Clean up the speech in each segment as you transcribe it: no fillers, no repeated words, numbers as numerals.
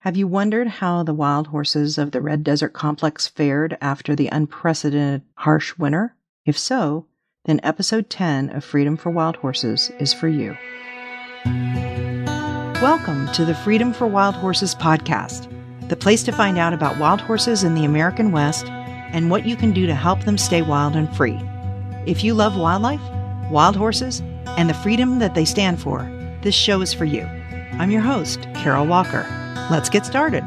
Have you wondered how the wild horses of the Red Desert Complex fared after the unprecedented harsh winter? If so, then episode 10 of Freedom for Wild Horses is for you. Welcome to the Freedom for Wild Horses podcast, the place to find out about wild horses in the American West and what you can do to help them stay wild and free. If you love wildlife, wild horses, and the freedom that they stand for, this show is for you. I'm your host, Carol Walker. Let's get started.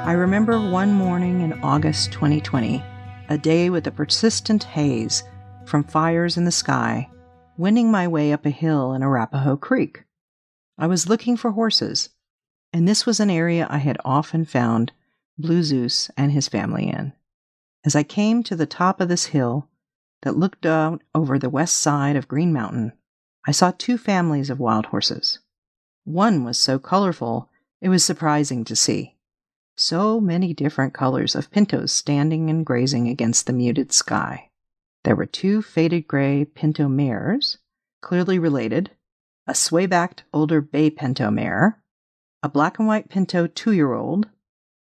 I remember one morning in August 2020, a day with a persistent haze from fires in the sky, wending my way up a hill in Arapahoe Creek. I was looking for horses, and this was an area I had often found Blue Zeus and his family in. As I came to the top of this hill that looked out over the west side of Green Mountain, I saw two families of wild horses. One was so colorful, it was surprising to see. So many different colors of Pintos standing and grazing against the muted sky. There were two faded gray Pinto mares, clearly related, a sway-backed older bay Pinto mare, a black and white Pinto 2-year-old,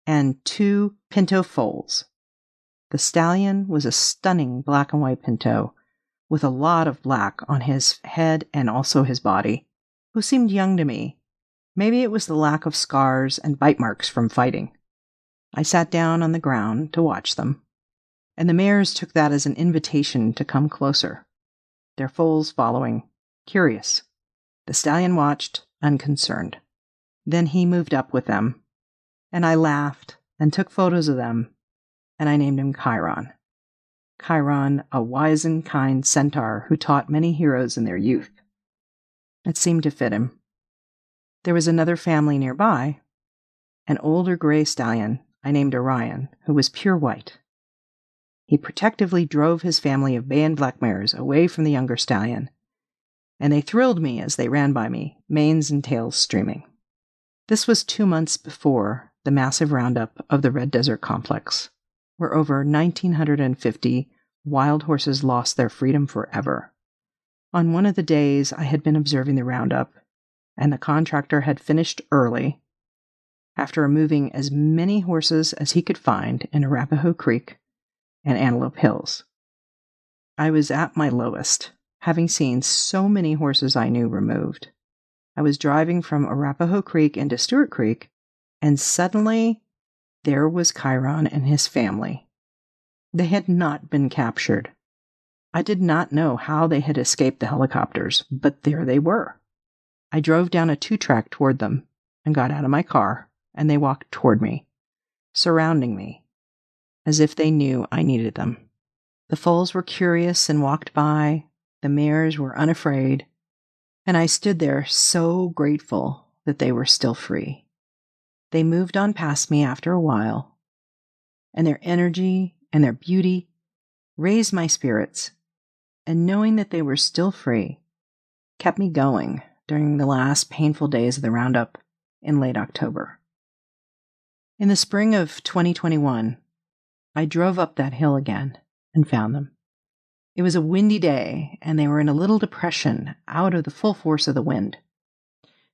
and two Pinto foals. The stallion was a stunning black and white Pinto, with a lot of black on his head and also his body, who seemed young to me. Maybe it was the lack of scars and bite marks from fighting. I sat down on the ground to watch them, and the mares took that as an invitation to come closer, their foals following, curious. The stallion watched, unconcerned. Then he moved up with them, and I laughed and took photos of them, and I named him Chiron. Chiron, a wise and kind centaur who taught many heroes in their youth. It seemed to fit him. There was another family nearby, an older gray stallion I named Orion, who was pure white. He protectively drove his family of bay and black mares away from the younger stallion, and they thrilled me as they ran by me, manes and tails streaming. This was 2 months before the massive roundup of the Red Desert Complex, where over 1,950 wild horses lost their freedom forever. On one of the days I had been observing the roundup, and the contractor had finished early, after removing as many horses as he could find in Arapahoe Creek and Antelope Hills. I was at my lowest, having seen so many horses I knew removed. I was driving from Arapahoe Creek into Stewart Creek, and suddenly there was Chiron and his family. They had not been captured. I did not know how they had escaped the helicopters, but there they were. I drove down a 2-track toward them and got out of my car, and they walked toward me, surrounding me, as if they knew I needed them. The foals were curious and walked by, the mares were unafraid, and I stood there so grateful that they were still free. They moved on past me after a while, and their energy and their beauty raised my spirits, and knowing that they were still free kept me going during the last painful days of the roundup in late October. In the spring of 2021, I drove up that hill again and found them. It was a windy day, and they were in a little depression out of the full force of the wind.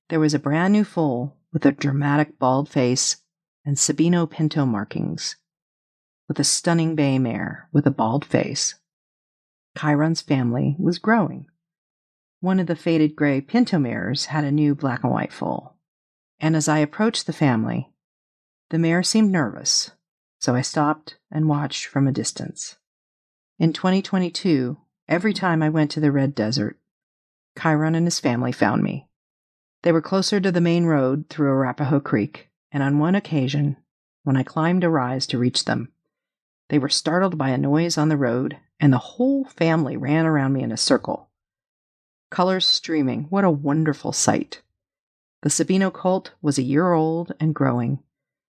There was a brand new foal with a dramatic bald face and Sabino Pinto markings, with a stunning bay mare with a bald face. Chiron's family was growing. One of the faded gray Pinto mares had a new black and white foal, and as I approached the family, the mare seemed nervous, so I stopped and watched from a distance. In 2022, every time I went to the Red Desert, Chiron and his family found me. They were closer to the main road through Arapahoe Creek, and on one occasion, when I climbed a rise to reach them, they were startled by a noise on the road, and the whole family ran around me in a circle. Colors streaming, what a wonderful sight. The Sabino colt was a year old and growing,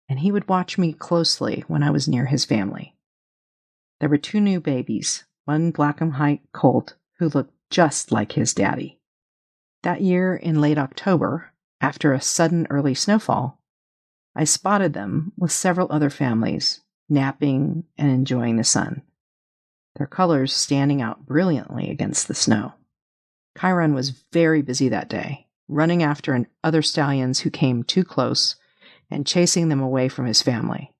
and he would watch me closely when I was near his family. There were 2 new babies, one black and white colt who looked just like his daddy. That year in late October, after a sudden early snowfall, I spotted them with several other families, napping and enjoying the sun, their colors standing out brilliantly against the snow. Chiron was very busy that day, running after other stallions who came too close and chasing them away from his family.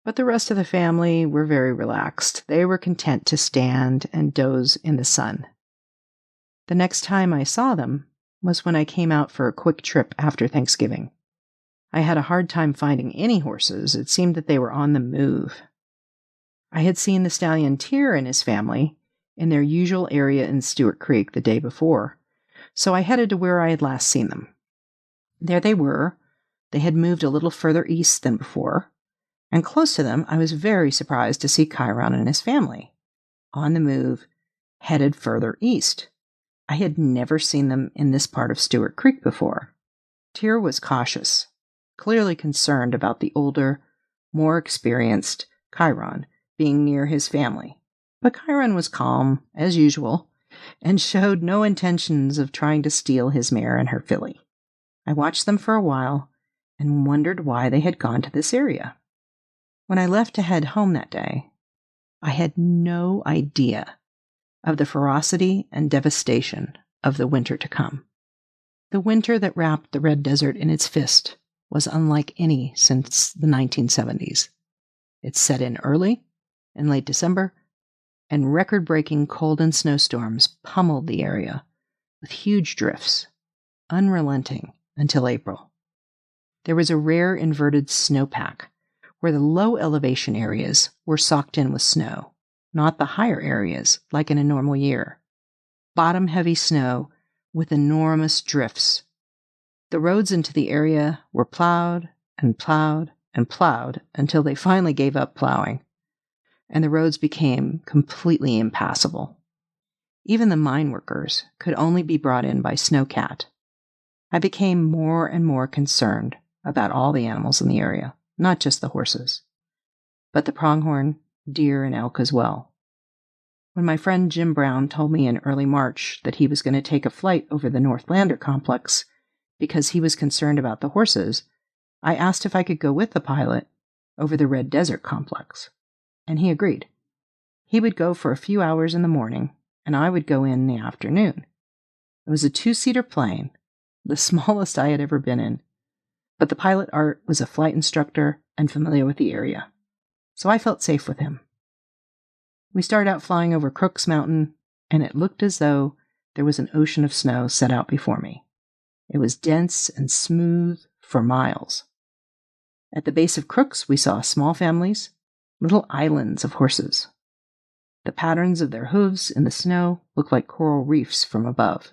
But the rest of the family were very relaxed. They were content to stand and doze in the sun. The next time I saw them was when I came out for a quick trip after Thanksgiving. I had a hard time finding any horses. It seemed that they were on the move. I had seen the stallion Tyr and his family in their usual area in Stewart Creek the day before, so I headed to where I had last seen them. There they were. They had moved a little further east than before, and close to them I was very surprised to see Chiron and his family, on the move, headed further east. I had never seen them in this part of Stewart Creek before. Tyr was cautious, clearly concerned about the older, more experienced Chiron being near his family. But Chiron was calm, as usual, and showed no intentions of trying to steal his mare and her filly. I watched them for a while and wondered why they had gone to this area. When I left to head home that day, I had no idea of the ferocity and devastation of the winter to come. The winter that wrapped the Red Desert in its fist was unlike any since the 1970s. It set in early, in late December, and record-breaking cold and snowstorms pummeled the area with huge drifts, unrelenting until April. There was a rare inverted snowpack where the low elevation areas were socked in with snow, not the higher areas like in a normal year. Bottom-heavy snow with enormous drifts. The roads into the area were plowed and plowed and plowed until they finally gave up plowing, and the roads became completely impassable. Even the mine workers could only be brought in by snowcat. I became more and more concerned about all the animals in the area, not just the horses, but the pronghorn, deer, and elk as well. When my friend Jim Brown told me in early March that he was going to take a flight over the Northlander complex because he was concerned about the horses, I asked if I could go with the pilot over the Red Desert complex, and he agreed. He would go for a few hours in the morning, and I would go in the afternoon. It was a 2-seater plane, the smallest I had ever been in, but the pilot Art was a flight instructor and familiar with the area, so I felt safe with him. We started out flying over Crooks Mountain, and it looked as though there was an ocean of snow set out before me. It was dense and smooth for miles. At the base of Crooks, we saw small families, little islands of horses. The patterns of their hooves in the snow looked like coral reefs from above.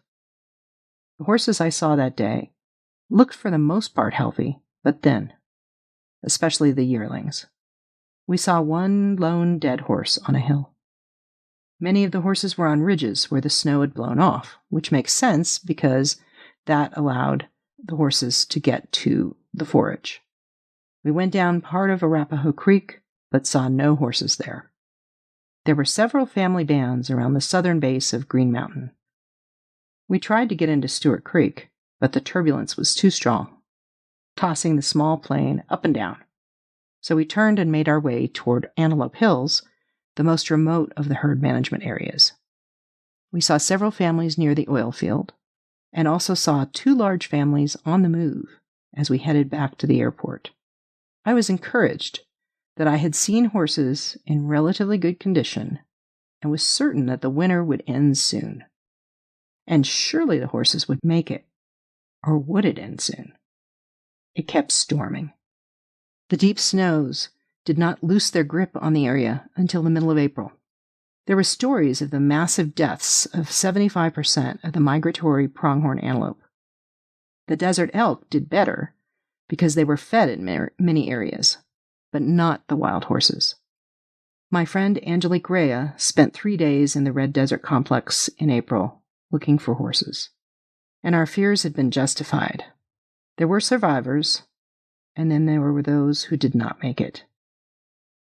The horses I saw that day looked for the most part healthy, but thin, especially the yearlings. We saw one lone dead horse on a hill. Many of the horses were on ridges where the snow had blown off, which makes sense because that allowed the horses to get to the forage. We went down part of Arapahoe Creek, but saw no horses there. There were several family bands around the southern base of Green Mountain. We tried to get into Stewart Creek, but the turbulence was too strong, tossing the small plane up and down. So we turned and made our way toward Antelope Hills, the most remote of the herd management areas. We saw several families near the oil field, and also saw 2 large families on the move as we headed back to the airport. I was encouraged that I had seen horses in relatively good condition and was certain that the winter would end soon. And surely the horses would make it. Or would it end soon? It kept storming. The deep snows did not loose their grip on the area until the middle of April. There were stories of the massive deaths of 75% of the migratory pronghorn antelope. The desert elk did better because they were fed in many areas, but not the wild horses. My friend Angelique Rea spent 3 days in the Red Desert complex in April looking for horses, and our fears had been justified. There were survivors, and then there were those who did not make it.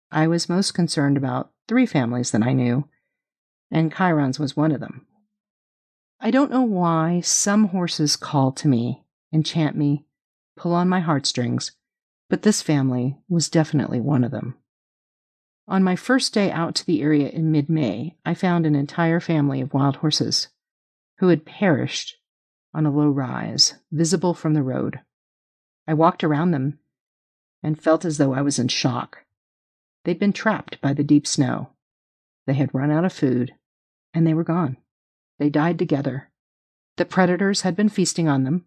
I was most concerned about 3 families that I knew, and Chiron's was one of them. I don't know why some horses call to me, enchant me, pull on my heartstrings, but this family was definitely one of them. On my first day out to the area in mid-May, I found an entire family of wild horses who had perished on a low rise, visible from the road. I walked around them and felt as though I was in shock. They'd been trapped by the deep snow. They had run out of food, and they were gone. They died together. The predators had been feasting on them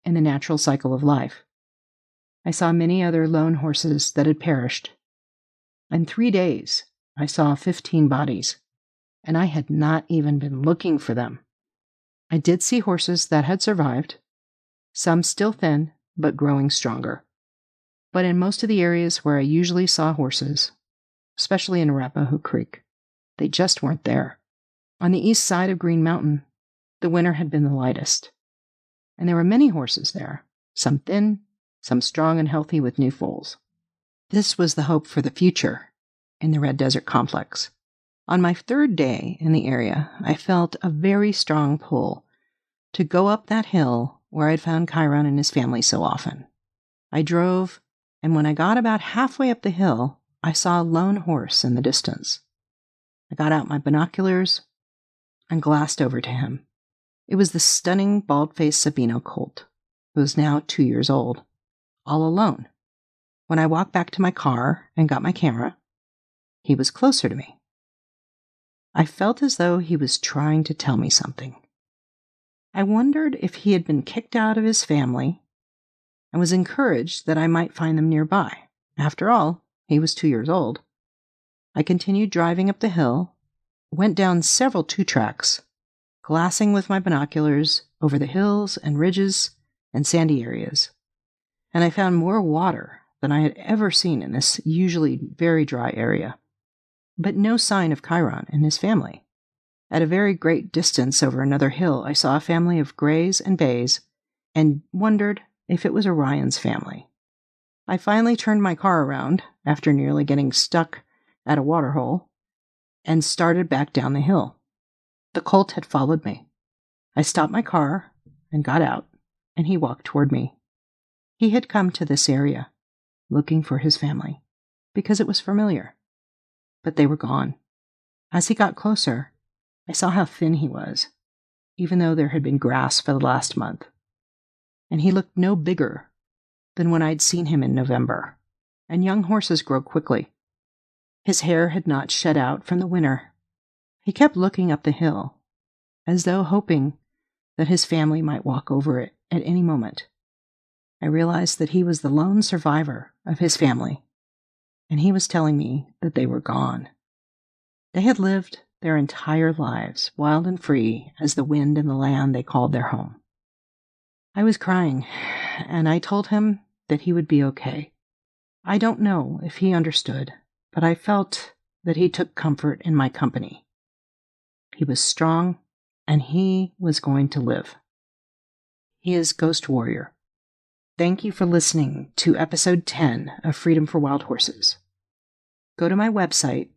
in the natural cycle of life. I saw many other lone horses that had perished. In 3 days, I saw 15 bodies, and I had not even been looking for them. I did see horses that had survived, some still thin, but growing stronger. But in most of the areas where I usually saw horses, especially in Arapahoe Creek, they just weren't there. On the east side of Green Mountain, the winter had been the lightest, and there were many horses there, some thin, some strong and healthy with new foals. This was the hope for the future in the Red Desert Complex. On my 3rd day in the area, I felt a very strong pull to go up that hill where I'd found Chiron and his family so often. I drove, and when I got about halfway up the hill, I saw a lone horse in the distance. I got out my binoculars and glanced over to him. It was the stunning bald-faced Sabino colt, who was now 2 years old, all alone. When I walked back to my car and got my camera, he was closer to me. I felt as though he was trying to tell me something. I wondered if he had been kicked out of his family and was encouraged that I might find them nearby. After all, he was 2 years old. I continued driving up the hill, went down several 2-tracks, glassing with my binoculars over the hills and ridges and sandy areas, and I found more water than I had ever seen in this usually very dry area. But no sign of Chiron and his family. At a very great distance over another hill, I saw a family of grays and bays and wondered if it was Orion's family. I finally turned my car around after nearly getting stuck at a waterhole and started back down the hill. The colt had followed me. I stopped my car and got out, and he walked toward me. He had come to this area looking for his family because it was familiar. But they were gone. As he got closer, I saw how thin he was, even though there had been grass for the last month. And he looked no bigger than when I'd seen him in November, and young horses grow quickly. His hair had not shed out from the winter. He kept looking up the hill, as though hoping that his family might walk over it at any moment. I realized that he was the lone survivor of his family, and he was telling me that they were gone. They had lived their entire lives, wild and free as the wind and the land they called their home. I was crying, and I told him that he would be okay. I don't know if he understood, but I felt that he took comfort in my company. He was strong, and he was going to live. He is Ghost Warrior. Thank you for listening to episode 10 of Freedom for Wild Horses. Go to my website,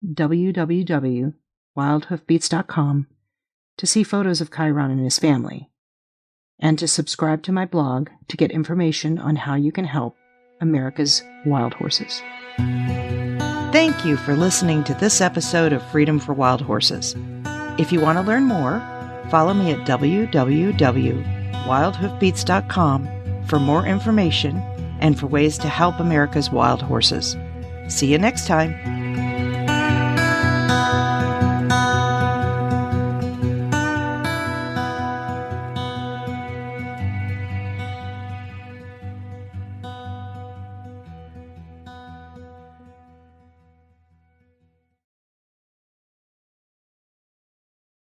www.wildhoofbeats.com, to see photos of Chiron and his family, and to subscribe to my blog to get information on how you can help America's wild horses. Thank you for listening to this episode of Freedom for Wild Horses. If you want to learn more, follow me at www.wildhoofbeats.com for more information and for ways to help America's wild horses. See you next time.